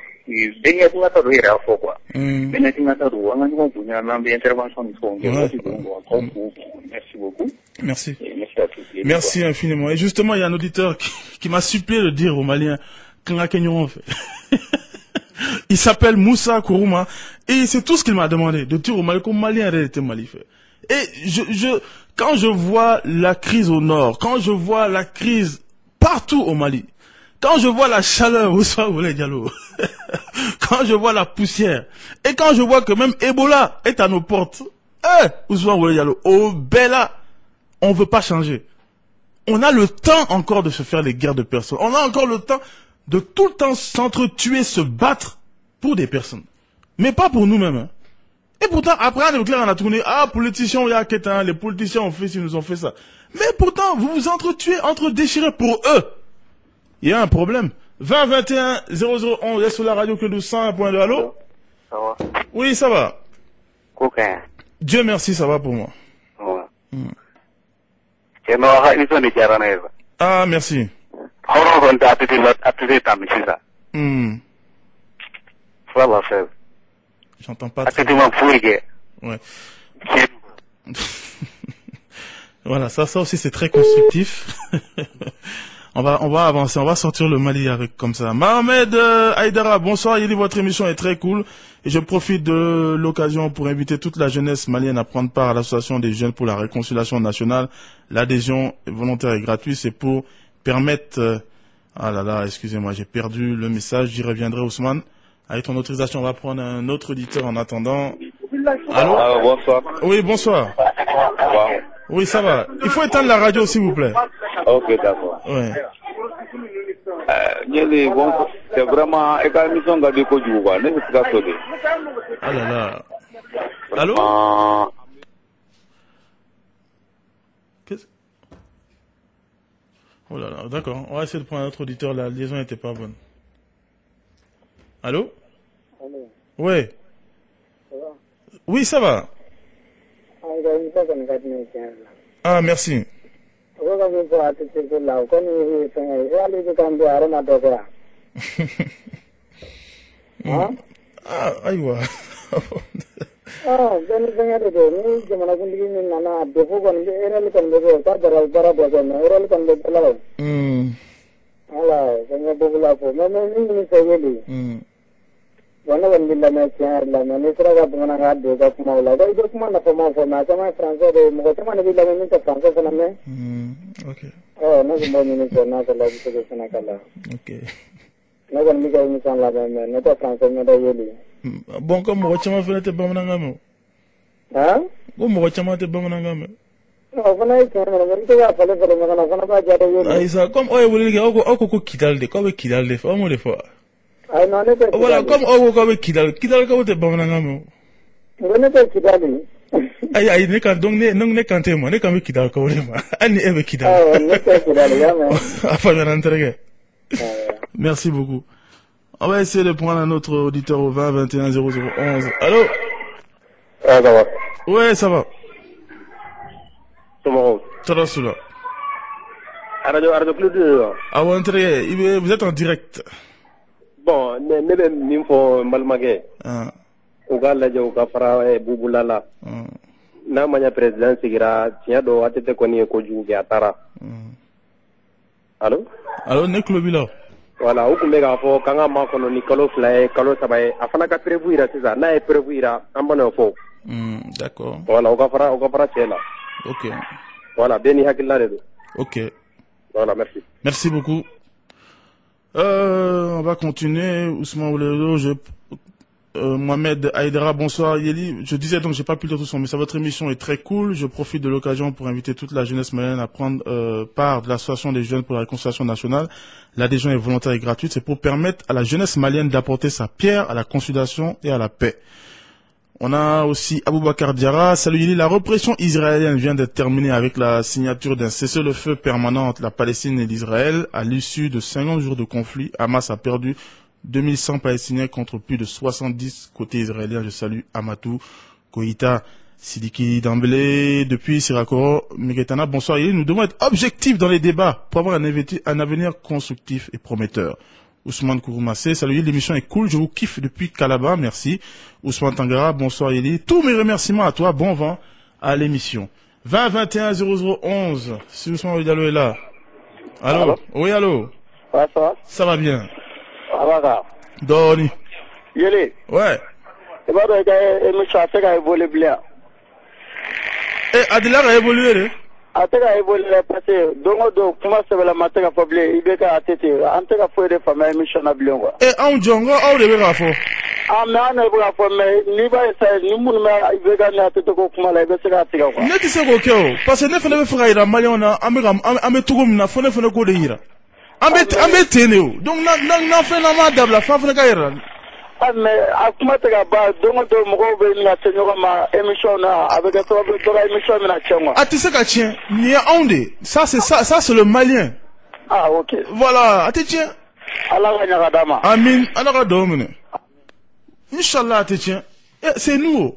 merci beaucoup. Merci. Et merci à tous. Merci infiniment. Et justement, il y a un auditeur qui m'a supplié de dire aux Maliens il s'appelle Moussa Kourouma et c'est tout ce qu'il m'a demandé de dire aux Maliens comme Malien était malifait. Et quand je vois la crise au nord, quand je vois la crise partout au Mali, quand je vois la chaleur, quand je vois la poussière, et quand je vois que même Ebola est à nos portes, au Bella, on veut pas changer. On a le temps encore de se faire les guerres de personnes. On a encore le temps de tout le temps s'entretuer, se battre pour des personnes. Mais pas pour nous-mêmes. Hein. Et pourtant, après, on a tourné, politiciens, il y a quelqu'un, les politiciens ont fait ci, nous ont fait ça. Mais pourtant, vous vous entretuez, entre-déchirez pour eux. Il y a un problème. 20 21 0011, est sur la radio que nous 100.2. Allô? Ça va? Oui, ça va. Coquin. Dieu merci, ça va pour moi. Ouais. Ah, merci. J'entends pas très bien. Ouais. Voilà, ça aussi c'est très constructif. On va avancer, on va sortir le Mali avec comme ça. Mohamed Aïdara, bonsoir, Yeli, votre émission est très cool. Et je profite de l'occasion pour inviter toute la jeunesse malienne à prendre part à l'association des jeunes pour la réconciliation nationale. L'adhésion volontaire et gratuite, c'est pour permettre... ah là là, excusez-moi, j'ai perdu le message, j'y reviendrai, Ousmane. Avec ton autorisation, on va prendre un autre auditeur en attendant. Allô? Bonsoir. Oui, bonsoir. Oui, ça va. Il faut éteindre la radio, s'il vous plaît. Ok, d'accord. Ouais. Bon, c'est vraiment une mission de quoi. Ah là là. Allô? Oh là là, d'accord. On va essayer de prendre un autre auditeur. La liaison n'était pas bonne. Allô? Allô? Ouais. Ça va? Oui, ça va. Ah, merci. Ah, aïwa. Wana wandila na char la na nisra ga bana ga do ga kuma la ga ido kuma na fama fo na chama franco de mo chama na bila ni ta franco sana me okay na ko mo ni ko na kala bi ko sana kala okay na wan mi ga mi san la me na ta franco me da yeli bon comme mo chama fene te bamana ngamo ha ko mo chama te bamana ngamo no fana ke na mo te ga fale fale me na fana ba ja da yeli ai ça comme oye wuli ga ko kidalde ko be kidalde fa mo le fa ay no ne te voilà comme ogo ko be kidal ko te bamana ngamo ne te kidali ay ne kan donc ne kan te mo ne kan be kidal ko le ma ani e be kidal ah ne te kidali ya me afa bien entregue. Merci beaucoup. On va essayer de prendre un autre auditeur au 20 21 0011. Allô? Ah, ça va. Ouais, ça va. Comment? Ça va, cela. Radio Plus de... Ah, vous êtes en direct. Bon, ne bɛ min fɔ Malimagɛ. U ka lajɛ u ka fara Bubula la. N'a ma ɲɛ président sigira tiɲɛ don ATT kɔni ye kojugu kɛ a taara. Allo? Allo, ne tulo b'i la. Voilà, u tun bɛ k'a fɔ k'an ka makɔnɔ ni kalo 2 ye kalo 3 ye a fana ka prévu yira sisan n'a ye prévu yira an b'o fɔ. D'accord. Voilà, u ka fara cɛ la. Ok. Voilà, bɛɛ ni hakilila de don. Ok. Voilà, merci. Merci beaucoup. On va continuer. Ousmane Ouledo, Mohamed Aïdara, bonsoir Yeli. Je disais donc, j'ai pas pu le tout son, mais ça, votre émission est très cool. Je profite de l'occasion pour inviter toute la jeunesse malienne à prendre part de l'association des jeunes pour la réconciliation nationale. L'adhésion est volontaire et gratuite. C'est pour permettre à la jeunesse malienne d'apporter sa pierre à la conciliation et à la paix. On a aussi Aboubakar Diarra. Salut Yeli, la répression israélienne vient d'être terminée avec la signature d'un cessez-le-feu permanent entre la Palestine et l'Israël. À l'issue de 50 jours de conflit, Hamas a perdu 2100 Palestiniens contre plus de 70 côté israélien. Je salue Amatou Koïta, Sidiki Dambélé, depuis Sirakoro, Megetana. Bonsoir Yeli, nous devons être objectifs dans les débats pour avoir un avenir constructif et prometteur. Ousmane Kouroumassé, salut Yeli, l'émission est cool, je vous kiffe depuis Calabar, merci. Ousmane Tangara, bonsoir Yeli. Tous mes remerciements à toi, bon vent à l'émission. 20 21 0011, si Ousmane Ouidalo est là. Allô? Oui, allô? Ouais, ça va? Ça va bien. Ça va, Doni. Yeli? Ouais. Tu vas regarder l'émission, c'est qu'à évoluer bien. Adila a évolué, a tɛ ka évoluer parce que don o don kuma sɛbɛlama tɛ ka fɔ bilen i bɛ ka ATT an tɛ ka foyi de faamuya émission na bilen quoi. Anw jɔ n ko aw de bɛ k'a fɔ. Mais an de bɛ k'a fɔ mais n'i b'a ye sa ni minnu bɛ IBK ni ATT ko kuma la i bɛ se k'a tigɛ quoi. Ne tɛ se k'o kɛ o parce que ne fana bɛ fɛ ka yira maliyɛnw na an bɛ cogo min na fo ne fana k'o de yira. An bɛ ten de o donc n'an fɛn n'an m'a dabila f'an fana ka yira. Mais a kuma tɛ ka ban don o don mɔgɔw bɛ ɲini ka se ɲɔgɔn ma émission na a bɛ kɛ sababu dɔ ka émission bɛna tiɲɛ quoi. A tɛ se ka tiɲɛ nin ye anw de ça c'est le malien. Ah ok. Voilà a tɛ tiɲɛ. Ala ka ɲaga d'a ma. Amin Ala ka dugawu minɛ. Inch'Allah a tɛ tiɲɛ. C'est nous.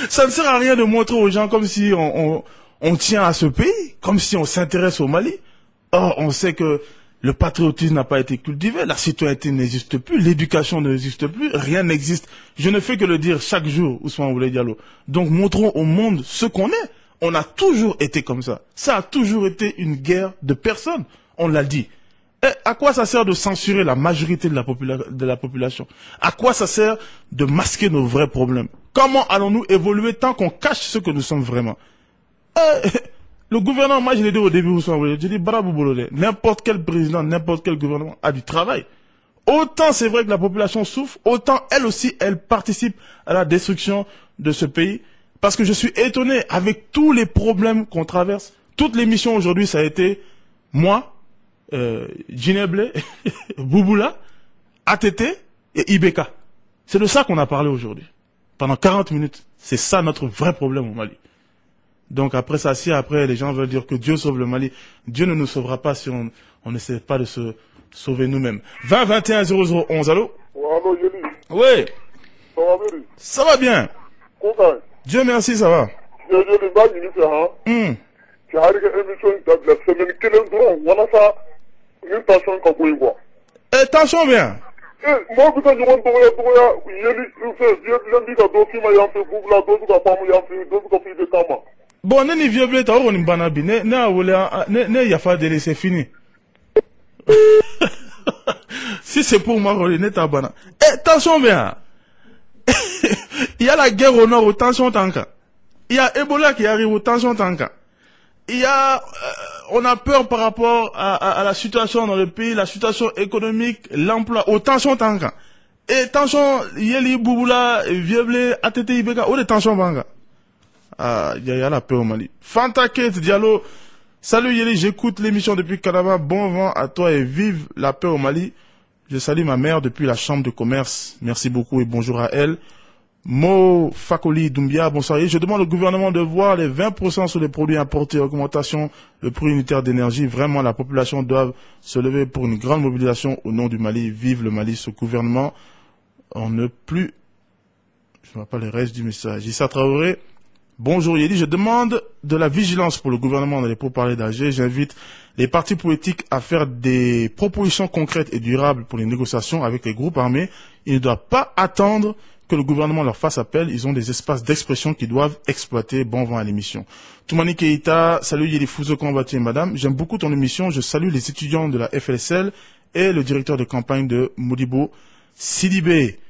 Ça ne sert à rien de montrer aux gens comme si on tient à ce pays, comme si on s'intéresse au Mali. Or on sait que le patriotisme n'a pas été cultivé, la citoyenneté n'existe plus, l'éducation n'existe plus, rien n'existe. Je ne fais que le dire chaque jour, Ousmane Oulé Diallo. Donc montrons au monde ce qu'on est. On a toujours été comme ça. Ça a toujours été une guerre de personnes. on l'a dit. Et à quoi ça sert de censurer la majorité de la population? À quoi ça sert de masquer nos vrais problèmes? Comment allons-nous évoluer tant qu'on cache ce que nous sommes vraiment? Le gouvernement, moi je l'ai dit au début, j'ai dit bravo Bololé, n'importe quel président, n'importe quel gouvernement a du travail. Autant c'est vrai que la population souffre, autant elle aussi, elle participe à la destruction de ce pays. Parce que je suis étonné avec tous les problèmes qu'on traverse. Toute l'émission aujourd'hui, ça a été moi, Gineble, Bouboula, ATT et Ibeka. C'est de ça qu'on a parlé aujourd'hui. Pendant 40 minutes. C'est ça notre vrai problème au Mali. Donc après ça, si après les gens veulent dire que Dieu sauve le Mali, Dieu ne nous sauvera pas si on n'essaie pas de se sauver nous-mêmes. 20 21 0011, allô? Allô, Yeli. Oui. Ça va bien? Ça va bien. Comment? Dieu merci, ça va. Yeli, bah, Yeli, hein? Tu as une émission de la semaine qui est drôle. Voilà ça. Une tension comme vous, quoi. Tension bien. Moi, vous avez dit, Yeli, je dis que dossier m'a fait, vous la dose de la femme, y'a fait, dose de fille de Kama. Bon, n'est vieux blé, t'as on une banabi, n'est y a pas de c'est fini. Si c'est pour moi, n'est ta bana. Tension bien. Il y a la guerre au nord, au tension tanka. Il y a Ebola qui arrive au tension tanka. Il y a, on a peur par rapport à la situation dans le pays, la situation économique, l'emploi, au tension tanka. Et tension, Yeli, Bouboula, Vieblé, ATT, Ibeka, où les tensions banga? Ah, il y a la peur au Mali. Fanta Kate Diallo. Salut Yeli, j'écoute l'émission depuis Canada. Bon vent à toi et vive la paix au Mali. Je salue ma mère depuis la chambre de commerce. Merci beaucoup et bonjour à elle. Mo Fakoli Doumbia, bonsoir. Je demande au gouvernement de voir les 20% sur les produits importés, augmentation, le prix unitaire d'énergie. Vraiment, la population doit se lever pour une grande mobilisation au nom du Mali. Vive le Mali, ce gouvernement. On ne plus, je ne vois pas le reste du message. Issa Traoré. Bonjour Yeli, je demande de la vigilance pour le gouvernement dans les pourparlers d'Alger. J'invite les partis politiques à faire des propositions concrètes et durables pour les négociations avec les groupes armés. Ils ne doivent pas attendre que le gouvernement leur fasse appel. Ils ont des espaces d'expression qu'ils doivent exploiter. Bon vent à l'émission. Toumani Keita, salut Yeli Fouzo, comment vas-tu madame? J'aime beaucoup ton émission. Je salue les étudiants de la FLSL et le directeur de campagne de Modibo Sidibé.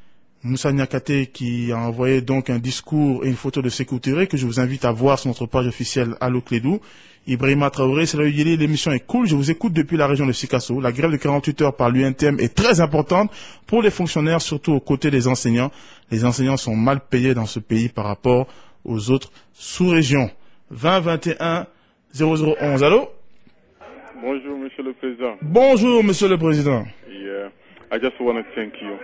Moussa Niakate qui a envoyé donc un discours et une photo de Sékou Touré que je vous invite à voir sur notre page officielle Allo Clédou. Ibrahima Traoré, salut Yeli, l'émission est cool, je vous écoute depuis la région de Sikasso. La grève de 48 heures par l'UNTM est très importante pour les fonctionnaires, surtout aux côtés des enseignants. Les enseignants sont mal payés dans ce pays par rapport aux autres sous-régions. 20 21 0011, allô? Bonjour, Monsieur le Président. Bonjour, Monsieur le Président. Yeah, I just want to thank you.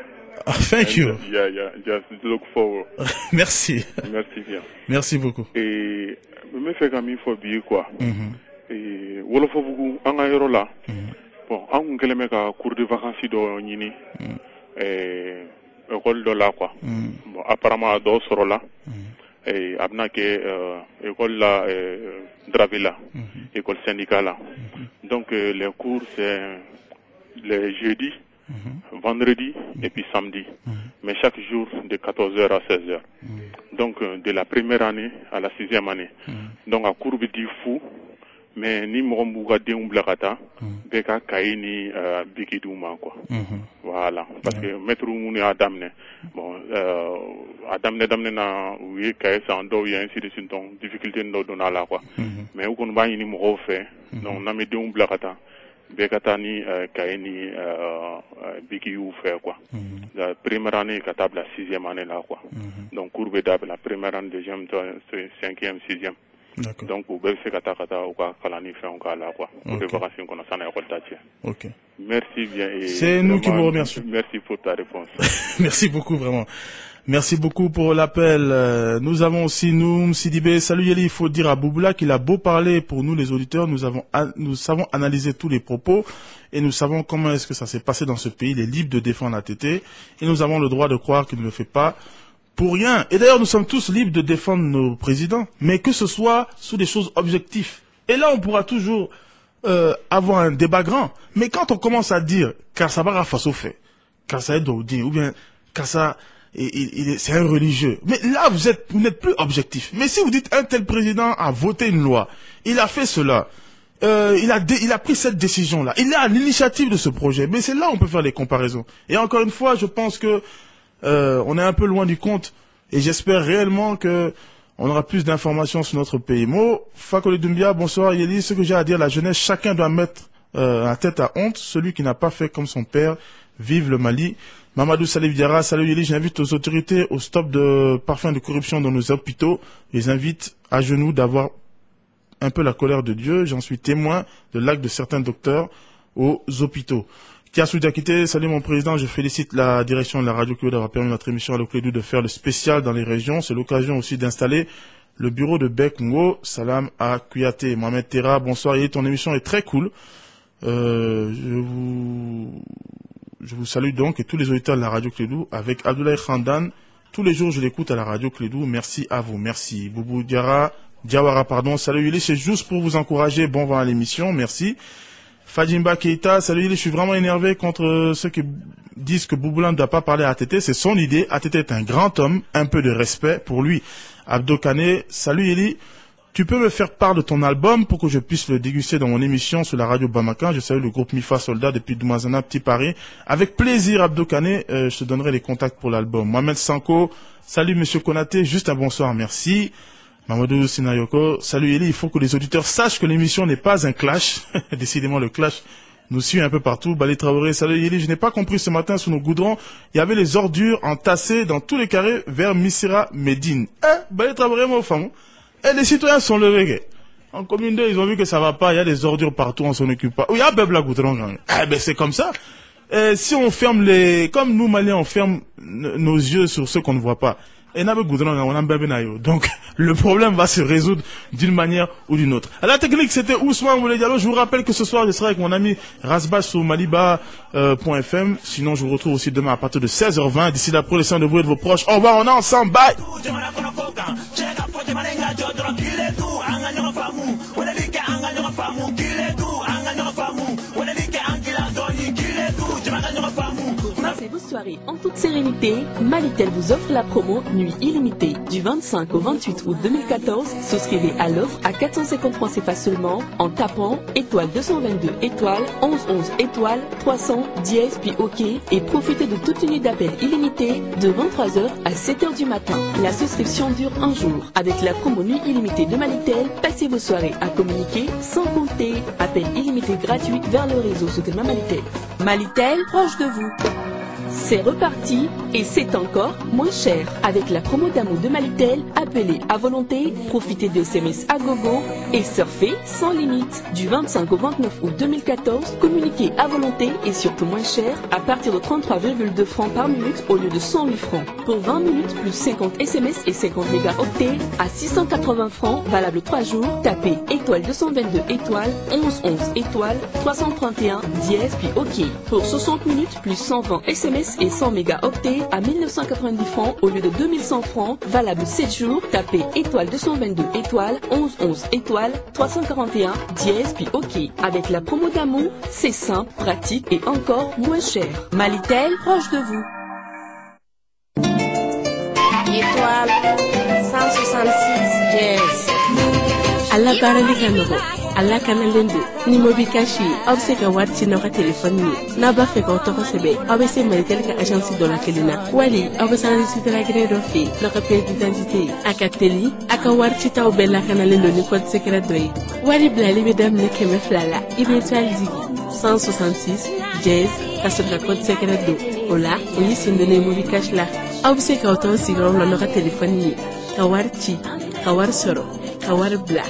Thank you. Yeah, just look forward. Merci. Merci bien. Merci beaucoup. Et me fait comme il faut bien quoi. Et wolof bugu anga yoro la. Bon, an keleme ka cours de vacances do ñini. École de là quoi. Bon, apparemment do soro la. Et abna ke école la Dravila, école syndicale là. Donc les cours c'est les jeudis, vendredi et puis samedi. Mais chaque jour de 14h à 16h. Donc de la première année à la 6e année. Donc à cours di fou, mais ni mouga de umblakata, beka kayi ni bikidouma quoi. Voilà, parce que maître mouni adamne. Bon, adamne na oui kayi sa ando y ainsi de suite donc difficulté ndo dona la quoi. Mais ou kon ba ni mo fait, donc na me de umblakata. Bekatani Kaini Biki ou faire quoi. La première année capable la 6e année là quoi. Donc courbe d'able la première année, deuxième, 5e, 6e. Donc vous pouvez faire kata ou kalani fait encore là quoi. Pour les vacances qu'on a ça na école tatier. OK. Merci bien. C'est nous qui vous remercions. Merci pour ta réponse. Merci beaucoup vraiment. Merci beaucoup pour l'appel. Nous avons aussi Noum Sidibé. Salut Yeli, il faut dire à Bouboula qu'il a beau parler pour nous les auditeurs. Nous savons analyser tous les propos et nous savons comment est-ce que ça s'est passé dans ce pays. Il est libre de défendre ATT et nous avons le droit de croire qu'il ne le fait pas pour rien. Et d'ailleurs, nous sommes tous libres de défendre nos présidents, mais que ce soit sous des choses objectives. Et là, on pourra toujours avoir un débat grand. Mais quand on commence à dire Kassabara face au fait, Kassa est Doudi, ou bien Kassa... c'est un religieux. Mais là, vous n'êtes plus objectif. Mais si vous dites un tel président a voté une loi, il a fait cela, il a pris cette décision-là. Il est à l'initiative de ce projet. Mais c'est là où on peut faire les comparaisons. Et encore une fois, je pense que on est un peu loin du compte. Et j'espère réellement que on aura plus d'informations sur notre pays. Mo, Fakoli Doumbia, bonsoir Yeli. Ce que j'ai à dire, la jeunesse, chacun doit mettre la tête à honte. Celui qui n'a pas fait comme son père, vive le Mali. Mamadou Salif Diarra, salut Yeli. J'invite aux autorités au stop de parfum de corruption dans nos hôpitaux. Je les invite à genoux d'avoir un peu la colère de Dieu. J'en suis témoin de l'acte de certains docteurs aux hôpitaux. Kiasou Diakité, salut mon président, je félicite la direction de la Radio Clédou d'avoir permis notre émission à l'Oclédou de faire le spécial dans les régions. C'est l'occasion aussi d'installer le bureau de Bekungo. Salam à Kouyaté. Mohamed Terra, bonsoir. Et ton émission est très cool. Je vous salue donc et tous les auditeurs de la Radio Clédou avec Abdoulaye Khandan. Tous les jours, je l'écoute à la Radio Clédou. Merci à vous. Merci. Boubou Diawara, pardon. Salut Yuli, c'est juste pour vous encourager. Bon vent à l'émission. Merci. Fadjimba Keita, salut Yuli, je suis vraiment énervé contre ceux qui disent que Bouboula ne doit pas parler à ATT. C'est son idée. ATT est un grand homme. Un peu de respect pour lui. Abdo Kane, salut Yuli. Tu peux me faire part de ton album pour que je puisse le déguster dans mon émission sur la radio Bamakan. Je salue le groupe Mifa Soldat depuis Doumazana, Petit Paris. Avec plaisir, Abdo Kane, je te donnerai les contacts pour l'album. Mohamed Sanko, salut Monsieur Konaté, juste un bonsoir, merci. Mamadou Sinayoko, salut Eli, il faut que les auditeurs sachent que l'émission n'est pas un clash. Décidément, le clash nous suit un peu partout. Balé Traoré, salut Eli, je n'ai pas compris ce matin sous nos goudrons, il y avait les ordures entassées dans tous les carrés vers Missira Médine. Balé Traoré, mon femme. Les citoyens sont levés. En commune 2, ils ont vu que ça va pas, il y a des ordures partout, on s'en occupe pas. Oui, il y a Bebla Goudron. Ben c'est comme ça. Si on ferme comme nous Maliens, on ferme nos yeux sur ceux qu'on ne voit pas. Donc, le problème va se résoudre d'une manière ou d'une autre. À la technique, c'était Ousmane Mouledialo. Je vous rappelle que ce soir, je serai avec mon ami Rasbach sur maliba.fm. Sinon, je vous retrouve aussi demain à partir de 16h20. D'ici là, prenez soin de vous et de vos proches. Au revoir, on est ensemble. Bye! Passez vos soirées en toute sérénité. Malitel vous offre la promo Nuit illimitée. Du 25 au 28 août 2014, souscrivez à l'offre à 450 francs CFA seulement en tapant étoile 222 étoile 1111 étoile 300 dièse puis OK et profitez de toute une nuit d'appel illimité de 23h à 7h du matin. La souscription dure un jour. Avec la promo Nuit illimitée de Malitel, passez vos soirées à communiquer sans compter. Appel illimité gratuit vers le réseau Souterrain Malitel. Malitel, proche de vous. C'est reparti et c'est encore moins cher. Avec la promo d'amour de Malitel, appelez à volonté, profitez de SMS à gogo et surfez sans limite. Du 25 au 29 août 2014, communiquez à volonté et surtout moins cher à partir de 33,2 francs par minute au lieu de 108 francs. Pour 20 minutes plus 50 SMS et 50 mégaoctets à 680 francs, valable 3 jours, tapez étoile 222 étoile 1111 étoile 331 dièse puis OK. Pour 60 minutes plus 120 SMS et 100 mégaoctets à 1990 francs au lieu de 2100 francs, valable 7 jours, tapez étoile 222 étoile 1111 étoile 341 dièse puis OK. Avec la promo d'amour, c'est simple, pratique et encore moins cher. Malitel, proche de vous. Étoile 166 dièse. Allah barali kanogo, Allah kanalendo, ni mobi kashi, obse ka warti no ka telefoni, na ba fe ka otoko sebe, obse Malitel ka agence de la kelina, wali, obse enregistré la gré fi, no ka pièce d'identité, aka teli, aka warti ta obela kanalendo ni code secret doy. Wali blali bedam ne keme flala, ibe étoile digi, 166 jazz, ka sotra code secret do. Ola, oyi sindene mobi kash la, obse ka otoko sigrom no ka telefoni, ka warti, ka war soro. Kawar bla,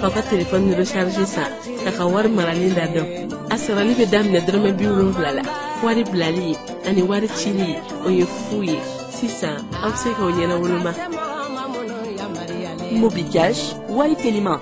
kaka téléphone rechargé ça, kawar marali dado. Asarali bedam ne drame biuro blala. Wari blali, ani wari chili, oye fouye. Sisa, amse ka onyena woloma. Mobicash, wari telima.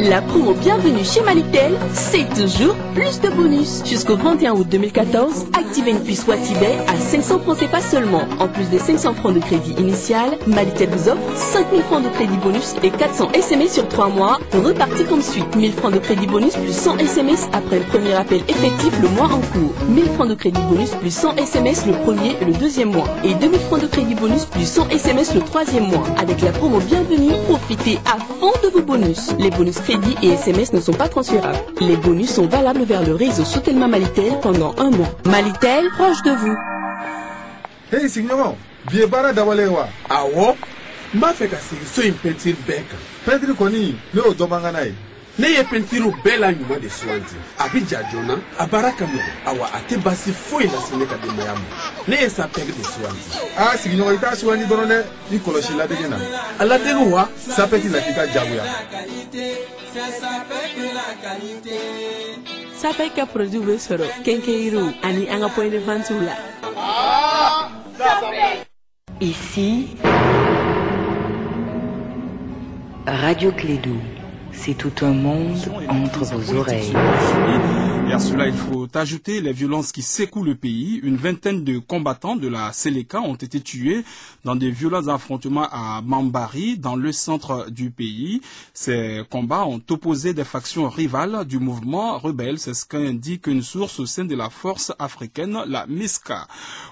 La promo bienvenue chez Malitel, c'est toujours plus de bonus. Jusqu'au 21 août 2014, activez une puce Watibé à 500 francs CFA seulement. En plus des 500 francs de crédit initial, Malitel vous offre 5000 francs de crédit bonus et 400 SMS sur 3 mois, repartis comme suit. 1000 francs de crédit bonus plus 100 SMS après le premier appel effectif le mois en cours. 1000 francs de crédit bonus plus 100 SMS le premier et le deuxième mois. Et 2000 francs de crédit bonus plus 100 SMS le troisième mois. Avec la promo bienvenue, profitez à fond de vos bonus. Les bonus crédits et SMS ne sont pas transférables. Les bonus sont valables vers le réseau Soutelma Malitel pendant 1 mois. Malitel, proche de vous. Hey, signor, bien bara dawalewa. Awo, m'a fait casser so une peinture bec. Peinture koni, le domanganai. Ne ye peinture bella nyuma de soanti. Abidja jona, abaraka mo. Awa ate basi foi la seneka de mayamu. Ne ye sa peg de soanti. Ah, signor, ita soani donone, ni koloshi la degena. Ala deguwa, sa peki la kika jabuya. Sapeka produit soro Kenkeiru ani anga point de vente là. Ici Radio Clédou, c'est tout un monde entre vos oreilles. Et à cela, il faut ajouter les violences qui secouent le pays. Une vingtaine de combattants de la Seleka ont été tués dans des violents affrontements à Mambari, dans le centre du pays. Ces combats ont opposé des factions rivales du mouvement rebelle. C'est ce qu'indique une source au sein de la force africaine, la MISCA.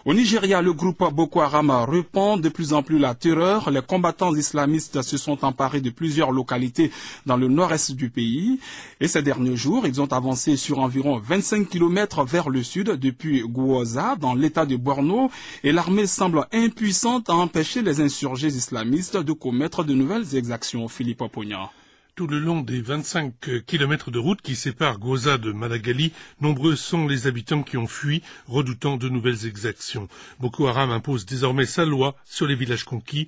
Au Nigeria, le groupe Boko Haram répand de plus en plus la terreur. Les combattants islamistes se sont emparés de plusieurs localités dans le nord-est du pays. Et ces derniers jours, ils ont avancé sur environ 25 km vers le sud depuis Gouaza, dans l'état de Borno, et l'armée semble impuissante à empêcher les insurgés islamistes de commettre de nouvelles exactions. Philippe Pogna. Tout le long des 25 kilomètres de route qui séparent Gouaza de Madagali, nombreux sont les habitants qui ont fui, redoutant de nouvelles exactions. Boko Haram impose désormais sa loi sur les villages conquis.